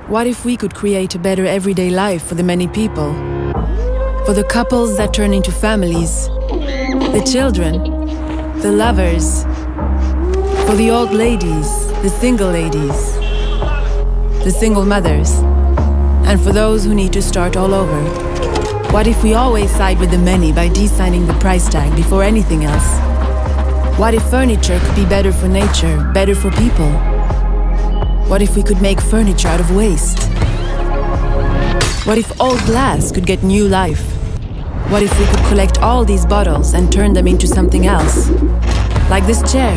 What if we could create a better everyday life for the many people? For the couples that turn into families, the children, the lovers, for the old ladies, the single ladies, the single mothers, and for those who need to start all over. What if we always side with the many by designing the price tag before anything else? What if furniture could be better for nature, better for people? What if we could make furniture out of waste? What if old glass could get new life? What if we could collect all these bottles and turn them into something else? Like this chair.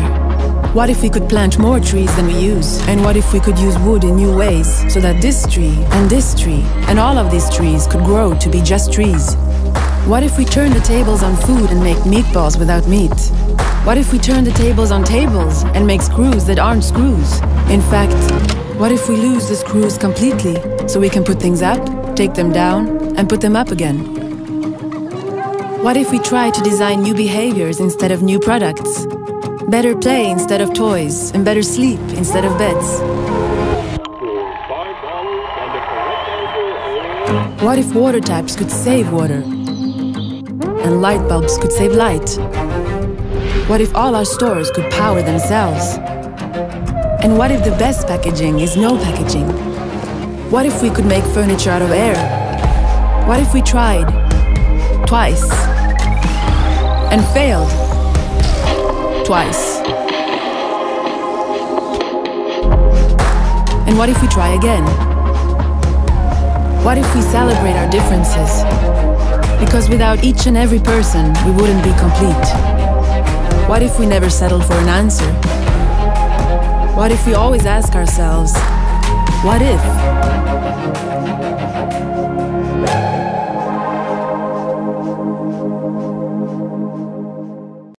What if we could plant more trees than we use? And what if we could use wood in new ways so that this tree and all of these trees could grow to be just trees? What if we turn the tables on food and make meatballs without meat? What if we turn the tables on tables and make screws that aren't screws? In fact, what if we lose the screws completely so we can put things up, take them down, and put them up again? What if we try to design new behaviors instead of new products? Better play instead of toys, and better sleep instead of beds? What if water taps could save water? And light bulbs could save light? What if all our stores could power themselves? And what if the best packaging is no packaging? What if we could make furniture out of air? What if we tried twice and failed twice? And what if we try again? What if we celebrate our differences? Because without each and every person, we wouldn't be complete. What if we never settled for an answer? What if we always ask ourselves, what if?